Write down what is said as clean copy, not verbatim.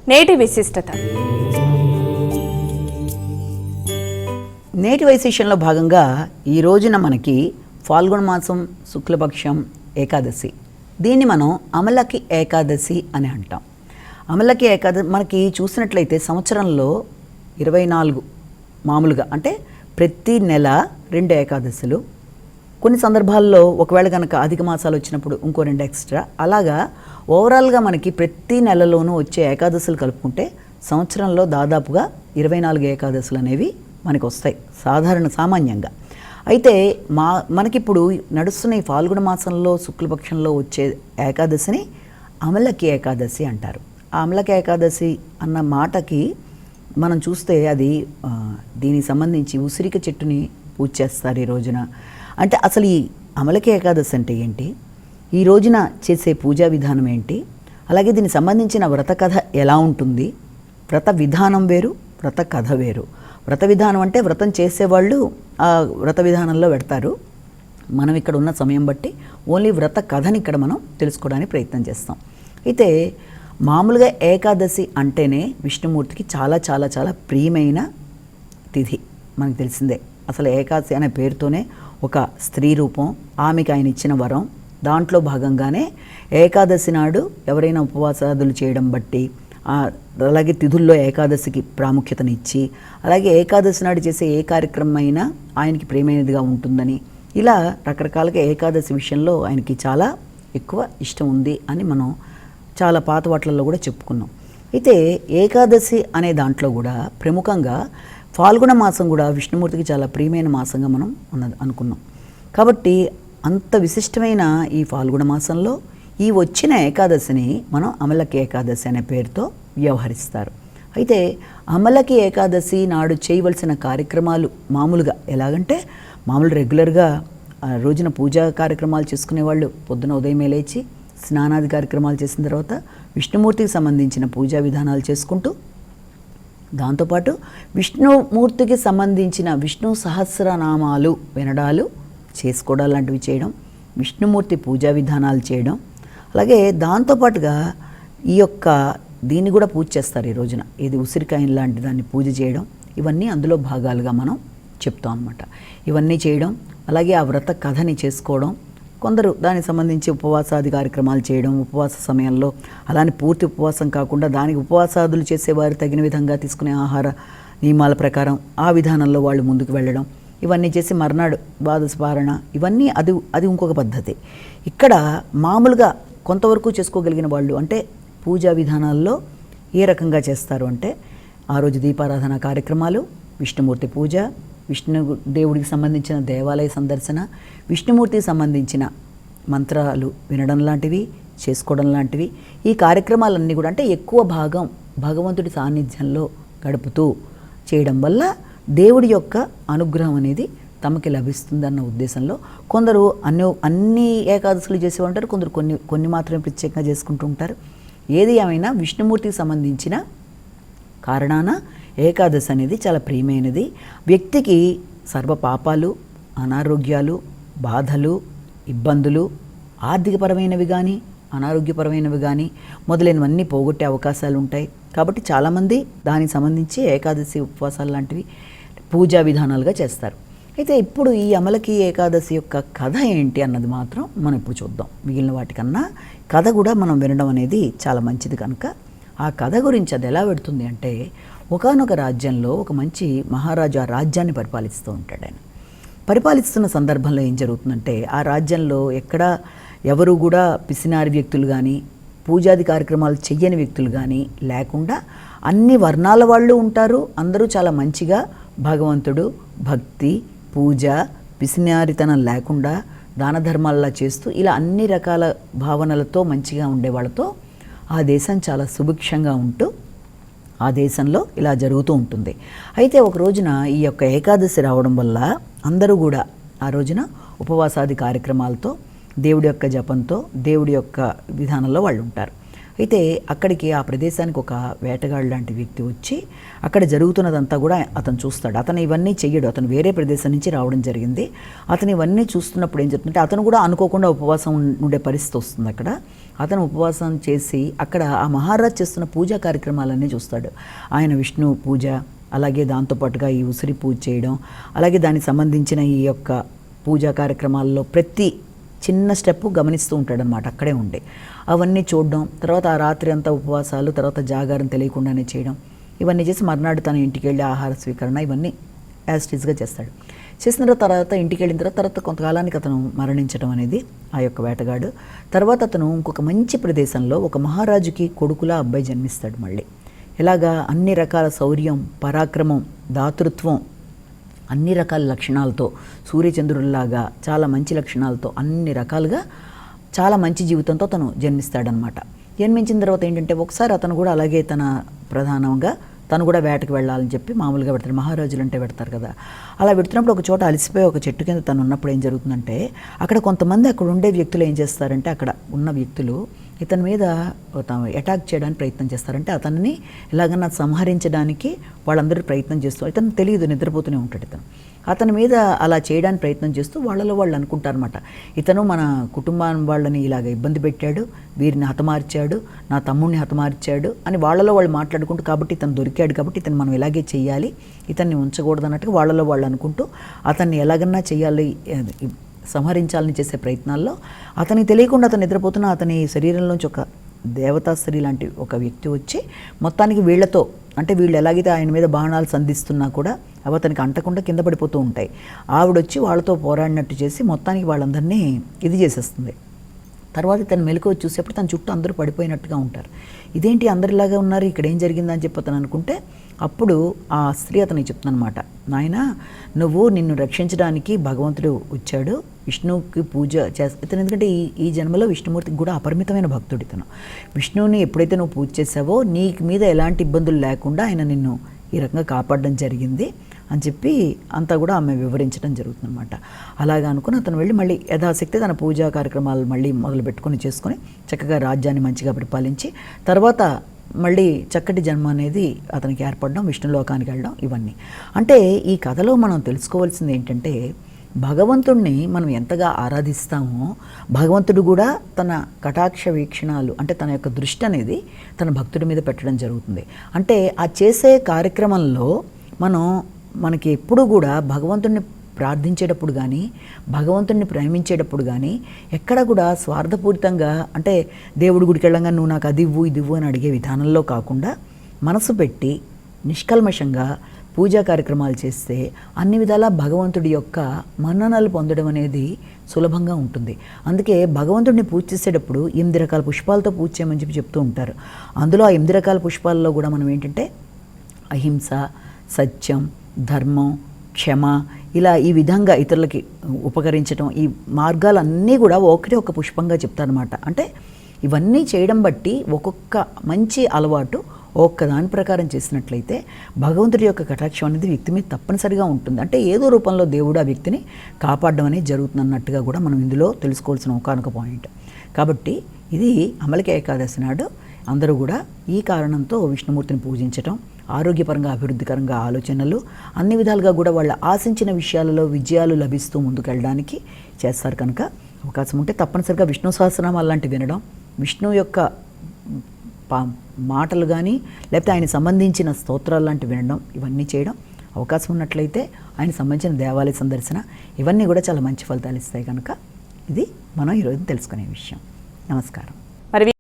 నేటి విశిష్టత. నేటి వైశేషంలో భాగంగా ఈ రోజున మనకి ఫాల్గుణ మాసం శుక్లపక్షం ఏకాదశి. దీన్ని మనం అమలకి ఏకాదశి అని అంటాం. అమలకి ఏకాదశి మనకి చూసినట్లయితే సంవత్సరంలో 24 మామూలుగా, అంటే ప్రతి నెల 2 ఏకాదశులు, కొన్ని సందర్భాల్లో ఒకవేళ కనుక అధిక మాసాలు వచ్చినప్పుడు ఇంకో 2 ఎక్స్ట్రా, అలాగా ఓవరాల్గా మనకి ప్రతి నెలలోనూ వచ్చే ఏకాదశులు కలుపుకుంటే సంవత్సరంలో దాదాపుగా 24 ఏకాదశులు అనేవి మనకు వస్తాయి సామాన్యంగా. అయితే మనకిప్పుడు నడుస్తున్న ఈ ఫాల్గుణ మాసంలో శుక్లపక్షంలో వచ్చే ఏకాదశిని అమలకి ఏకాదశి అంటారు. ఆ అమలకి ఏకాదశి అన్న మాటకి మనం చూస్తే అది దీనికి సంబంధించి ఉసిరిక చెట్టుని పూజ చేస్తారు ఈ రోజున. అంటే అసలు ఈ అమలకి ఏకాదశి అంటే ఏంటి, ఈ రోజున చేసే పూజా విధానం ఏంటి, అలాగే దీనికి సంబంధించిన వ్రత కథ ఎలా ఉంటుంది. వ్రత విధానం వేరు, వ్రత కథ వేరు. వ్రత విధానం అంటే వ్రతం చేసేవాళ్ళు ఆ వ్రత విధానంలో పెడతారు. మనం ఇక్కడ ఉన్న సమయం బట్టి ఓన్లీ వ్రత కథని ఇక్కడ మనం తెలుసుకోవడానికి ప్రయత్నం చేస్తాం. అయితే మామూలుగా ఏకాదశి అంటేనే విష్ణుమూర్తికి చాలా చాలా చాలా ప్రియమైన తిథి. మనకు తెలిసిందే, అసలు ఏకాదశి అనే పేరుతోనే ఒక స్త్రీ రూపం, ఆమెకి ఆయన ఇచ్చిన వరం. దాంట్లో భాగంగానే ఏకాదశి నాడు ఎవరైనా ఉపవాసాదులు చేయడం బట్టి, అలాగే తిథుల్లో ఏకాదశికి ప్రాముఖ్యతనిచ్చి, అలాగే ఏకాదశి నాడు చేసే ఏ కార్యక్రమం అయినా ఆయనకి ప్రియమైనదిగా ఉంటుందని, ఇలా రకరకాలుగా ఏకాదశి విషయంలో ఆయనకి చాలా ఎక్కువ ఇష్టం ఉంది అని మనం చాలా పాత వాట్లలో కూడా చెప్పుకున్నాం. అయితే ఏకాదశి అనే దాంట్లో కూడా ప్రముఖంగా ఫాల్గుణ మాసం కూడా విష్ణుమూర్తికి చాలా ప్రియమైన మాసంగా మనం అనుకున్నాం. కాబట్టి అంత విశిష్టమైన ఈ ఫాల్గుణ మాసంలో ఈ వచ్చిన ఏకాదశిని మనం అమలకి ఏకాదశి అనే పేరుతో వ్యవహరిస్తారు. అయితే అమలకి ఏకాదశి నాడు చేయవలసిన కార్యక్రమాలు మామూలుగా ఎలాగంటే, మామూలు రెగ్యులర్గా రోజున పూజా కార్యక్రమాలు చేసుకునేవాళ్ళు పొద్దున ఉదయమే లేచి స్నానాది కార్యక్రమాలు చేసిన తర్వాత విష్ణుమూర్తికి సంబంధించిన పూజా విధానాలు చేసుకుంటూ, దాంతోపాటు విష్ణుమూర్తికి సంబంధించిన విష్ణు సహస్రనామాలు వినడాలు, చేసుకోవడాలు లాంటివి చేయడం, విష్ణుమూర్తి పూజా విధానాలు చేయడం, అలాగే దాంతోపాటుగా ఈ యొక్క దీన్ని కూడా పూజ చేస్తారు ఈ రోజున, ఇది ఉసిరికాయన్ లాంటి దాన్ని పూజ చేయడం, ఇవన్నీ అందులో భాగాలుగా మనం చెప్తాం అన్నమాట. ఇవన్నీ చేయడం, అలాగే ఆ వ్రత కథని చేసుకోవడం, కొందరు దానికి సంబంధించి ఉపవాసాది కార్యక్రమాలు చేయడం, ఉపవాస సమయంలో అలానే పూర్తి ఉపవాసం కాకుండా దానికి ఉపవాసాదులు చేసేవారు తగిన విధంగా తీసుకునే ఆహార నియమాల ప్రకారం ఆ విధానంలో వాళ్ళు ముందుకు వెళ్ళడం, ఇవన్నీ చేసి మర్నాడు ద్వాదశ పారణ, ఇవన్నీ అది ఇంకొక పద్ధతి. ఇక్కడ మామూలుగా కొంతవరకు చేసుకోగలిగిన వాళ్ళు, అంటే పూజా విధానాల్లో ఏ రకంగా చేస్తారు అంటే, ఆ రోజు దీపారాధన కార్యక్రమాలు, విష్ణుమూర్తి పూజ, విష్ణు దేవుడికి సంబంధించిన దేవాలయ సందర్శన, విష్ణుమూర్తికి సంబంధించిన మంత్రాలు వినడం లాంటివి, చేసుకోవడం లాంటివి, ఈ కార్యక్రమాలన్నీ కూడా అంటే ఎక్కువ భాగం భగవంతుడి సాన్నిధ్యంలో గడుపుతూ చేయడం వల్ల దేవుడి యొక్క అనుగ్రహం అనేది తమకి లభిస్తుందన్న ఉద్దేశంలో కొందరు అన్ని ఏకాదశులు చేసే ఉంటారు, కొందరు కొన్ని మాత్రమే ప్రత్యేకంగా చేసుకుంటూ ఉంటారు. ఏది ఏమైనా విష్ణుమూర్తికి సంబంధించిన కారణాన ఏకాదశి అనేది చాలా ప్రియమైనది. వ్యక్తికి సర్వ పాపాలు, అనారోగ్యాలు, బాధలు, ఇబ్బందులు, ఆర్థికపరమైనవి కానీ అనారోగ్యపరమైనవి కానీ మొదలైనవన్నీ పోగొట్టే అవకాశాలు ఉంటాయి. కాబట్టి చాలామంది దానికి సంబంధించి ఏకాదశి ఉపవాసాలు లాంటివి పూజా విధానాలుగా చేస్తారు. అయితే ఇప్పుడు ఈ అమలకి ఏకాదశి యొక్క కథ ఏంటి అన్నది మాత్రం మనం ఇప్పుడు చూద్దాం. మిగిలిన వాటికన్నా కథ కూడా మనం వినడం అనేది చాలా మంచిది కనుక ఆ కథ గురించి అది ఎలా పెడుతుంది అంటే, ఒకానొక రాజ్యంలో ఒక మంచి మహారాజు ఆ రాజ్యాన్ని పరిపాలిస్తూ ఉంటాడు. ఆయన పరిపాలిస్తున్న సందర్భంలో ఏం జరుగుతుందంటే, ఆ రాజ్యంలో ఎవరు కూడా పిసినారి వ్యక్తులు కానీ పూజాది కార్యక్రమాలు చెయ్యని వ్యక్తులు కానీ లేకుండా అన్ని వర్ణాల వాళ్ళు ఉంటారు. అందరూ చాలా మంచిగా భగవంతుడు, భక్తి, పూజ, పిసినారితనం లేకుండా దాన ధర్మాలలా చేస్తూ ఇలా అన్ని రకాల భావనలతో మంచిగా ఉండే వాళ్ళతో ఆ దేశం చాలా సుభిక్షంగా ఉంటూ ఆ దేశంలో ఇలా జరుగుతూ ఉంటుంది. అయితే ఒక రోజున ఈ యొక్క ఏకాదశి రావడం వల్ల అందరూ కూడా ఆ రోజున ఉపవాసాది కార్యక్రమాలతో, దేవుడి యొక్క జపంతో, దేవుడి యొక్క విధానంలో వాళ్ళు ఉంటారు. అయితే అక్కడికి ఆ ప్రదేశానికి ఒక వేటగాడు లాంటి వ్యక్తి వచ్చి అక్కడ జరుగుతున్నదంతా కూడా అతను చూస్తాడు. అతను ఇవన్నీ చెయ్యడు, అతను వేరే ప్రదేశం నుంచి రావడం జరిగింది. అతను ఇవన్నీ చూస్తున్నప్పుడు ఏం చెప్తుంటే అతను కూడా అనుకోకుండా ఉపవాసం ఉండే పరిస్థితి వస్తుంది. అక్కడ అతను ఉపవాసం చేసి అక్కడ ఆ మహారాజ్ చేస్తున్న పూజా కార్యక్రమాలన్నీ చూస్తాడు. ఆయన విష్ణు పూజ, అలాగే దాంతోపాటుగా ఈ ఉసిరి పూజ చేయడం, అలాగే దానికి సంబంధించిన ఈ యొక్క పూజా కార్యక్రమాల్లో ప్రతి చిన్న స్టెప్ గమనిస్తూ ఉంటాడనమాట అక్కడే ఉండి. అవన్నీ చూడడం, తర్వాత ఆ రాత్రి అంతా ఉపవాసాలు, తర్వాత జాగారం తెలియకుండానే చేయడం, ఇవన్నీ చేసి మర్నాడు తన ఇంటికి వెళ్ళి ఆహార స్వీకరణ ఇవన్నీ యాజ్ టీజ్గా చేస్తాడు. చేసిన తర్వాత ఇంటికి వెళ్ళిన తర్వాత కొంతకాలానికి అతను మరణించడం అనేది ఆ యొక్క వేటగాడు. తర్వాత అతను ఇంకొక మంచి ప్రదేశంలో ఒక మహారాజుకి కొడుకులా అబ్బాయి జన్మిస్తాడు. మళ్ళీ ఇలాగా అన్ని రకాల శౌర్యం, పరాక్రమం, దాతృత్వం, అన్ని రకాల లక్షణాలతో సూర్యచంద్రుల్లాగా చాలా మంచి లక్షణాలతో అన్ని రకాలుగా చాలా మంచి జీవితంతో తను జన్మిస్తాడనమాట. జన్మించిన తర్వాత ఏంటంటే ఒకసారి అతను కూడా అలాగే తన ప్రధానంగా తను కూడా వేటకు వెళ్ళాలని చెప్పి మామూలుగా పెడతారు, మహారాజులు అంటే పెడతారు కదా. అలా పెడుతున్నప్పుడు ఒక చోట అలసిపోయి ఒక చెట్టు కింద తను ఉన్నప్పుడు ఏం జరుగుతుందంటే అక్కడ కొంతమంది అక్కడ ఉండే వ్యక్తులు ఏం చేస్తారంటే అక్కడ ఉన్న వ్యక్తులు ఇతని మీద అటాక్ చేయడానికి ప్రయత్నం చేస్తారంటే అతన్ని ఎలాగన్నా సంహరించడానికి వాళ్ళందరూ ప్రయత్నం చేస్తూ, ఇతను తెలియదు, నిద్రపోతూనే ఉంటాడు ఇతను. అతని మీద అలా చేయడానికి ప్రయత్నం చేస్తూ వాళ్ళలో వాళ్ళు అనుకుంటారన్నమాట, ఇతను మన కుటుంబం వాళ్ళని ఇలాగ ఇబ్బంది పెట్టాడు, వీరిని హతమార్చాడు, నా తమ్ముడిని హతమార్చాడు అని వాళ్ళలో వాళ్ళు మాట్లాడుకుంటూ, కాబట్టి ఇతను దొరికాడు కాబట్టి ఇతను మనం ఇలాగే చెయ్యాలి, ఇతన్ని ఉంచకూడదు అన్నట్టుగా వాళ్ళలో వాళ్ళు అనుకుంటూ అతన్ని ఎలాగన్నా చెయ్యాలి, సంహరించాలని చేసే ప్రయత్నాల్లో అతనికి తెలియకుండా అతను నిద్రపోతున్న అతని శరీరంలోంచి ఒక దేవతా స్త్రీ లాంటి ఒక వ్యక్తి వచ్చి మొత్తానికి వీళ్లతో, అంటే వీళ్ళు ఎలాగైతే ఆయన మీద బాణాలు సంధిస్తున్నా కూడా అవి అతనికి అంటకుండా కింద పడిపోతూ ఉంటాయి. ఆవిడొచ్చి వాళ్ళతో పోరాడినట్టు చేసి మొత్తానికి వాళ్ళందరినీ ఇది చేసేస్తుంది. తర్వాత తను మెలకువ చూసేప్పుడు తన చుట్టూ అందరూ పడిపోయినట్టుగా ఉంటారు. ఇదేంటి అందరిలాగా ఉన్నారు, ఇక్కడ ఏం జరిగిందని చెప్పి అతను అనుకుంటే అప్పుడు ఆ స్త్రీ అతనికి చెప్తుందనమాట, నాయన నువ్వు నిన్ను రక్షించడానికి భగవంతుడు వచ్చాడు, విష్ణువుకి పూజ చేస్తాను. ఎందుకంటే ఈ జన్మలో విష్ణుమూర్తికి కూడా అపరిమితమైన భక్తుడు ఇతను. విష్ణువుని ఎప్పుడైతే నువ్వు పూజ చేసావో నీకు మీద ఎలాంటి ఇబ్బందులు లేకుండా ఆయన నిన్ను ఈ రకంగా కాపాడడం జరిగింది అని చెప్పి అంతా కూడా ఆమె వివరించడం జరుగుతుందన్నమాట. అలాగా అనుకుని అతను వెళ్ళి మళ్ళీ యథాశక్తి తన పూజా కార్యక్రమాలు మళ్ళీ మొదలు పెట్టుకొని చేసుకొని చక్కగా రాజ్యాన్ని మంచిగా పరిపాలించి తర్వాత మళ్ళీ చక్కటి జన్మ అనేది అతనికి ఏర్పడడం, విష్ణులోకానికి వెళ్ళడం, ఇవన్నీ. అంటే ఈ కథలో మనం తెలుసుకోవాల్సింది ఏంటంటే భగవంతుణ్ణి మనం ఎంతగా ఆరాధిస్తామో భగవంతుడు కూడా తన కటాక్ష వీక్షణాలు అంటే తన యొక్క దృష్టి అనేది తన భక్తుడి మీద పెట్టడం జరుగుతుంది. అంటే ఆ చేసే కార్యక్రమంలో మనకి ఎప్పుడు కూడా భగవంతుడిని ప్రార్థించేటప్పుడు కానీ భగవంతుడిని ప్రేమించేటప్పుడు కానీ ఎక్కడ కూడా స్వార్థపూరితంగా అంటే దేవుడి గుడికి వెళ్ళంగా నువ్వు నాకు అది ఇవ్వు ఇది ఇవ్వు అని అడిగే విధానంలో కాకుండా మనసు పెట్టి నిష్కల్మషంగా పూజా కార్యక్రమాలు చేస్తే అన్ని విధాలా భగవంతుడి యొక్క మన్ననలు పొందడం అనేది సులభంగా ఉంటుంది. అందుకే భగవంతుడిని పూజ చేసేటప్పుడు 8 రకాల పుష్పాలతో పూజ చేయమని చెప్పి చెప్తూ ఉంటారు. అందులో ఆ 8 రకాల పుష్పాలలో కూడా మనం ఏంటంటే అహింస, సత్యం, ధర్మం, క్షమ, ఇలా ఈ విధంగా ఇతరులకి ఉపకరించడం, ఈ మార్గాలన్నీ కూడా ఒక పుష్పంగా చెప్తారనమాట. అంటే ఇవన్నీ చేయడం బట్టి ఒక్కొక్క మంచి అలవాటు ఒక్కదాని ప్రకారం చేసినట్లయితే భగవంతుడి యొక్క కటాక్షం అనేది వ్యక్తి మీద తప్పనిసరిగా ఉంటుంది. అంటే ఏదో రూపంలో దేవుడు ఆ వ్యక్తిని కాపాడడం అనేది జరుగుతుంది అన్నట్టుగా కూడా మనం ఇందులో తెలుసుకోవాల్సిన ఒకానొక పాయింట్. కాబట్టి ఇది అమలకి ఏకాదశి నాడు అందరూ కూడా ఈ కారణంతో విష్ణుమూర్తిని పూజించటం, ఆరోగ్యపరంగా అభివృద్ధికరంగా ఆలోచనలు అన్ని విధాలుగా కూడా వాళ్ళ ఆశించిన విషయాలలో విజయాలు లభిస్తూ ముందుకెళ్ళడానికి చేస్తారు. కనుక అవకాశం ఉంటే తప్పనిసరిగా విష్ణు సహస్రనామాలు లాంటివి వినడం, విష్ణువు యొక్క మాటలు కానీ లేకపోతే ఆయన సంబంధించిన స్తోత్రాలు లాంటివి వినడం, ఇవన్నీ చేయడం అవకాశం ఉన్నట్లయితే ఆయన సంబంధించిన దేవాలయ సందర్శన ఇవన్నీ కూడా చాలా మంచి ఫలితాలు ఇస్తాయి. కనుక ఇది మనం ఈరోజు తెలుసుకునే విషయం. నమస్కారం.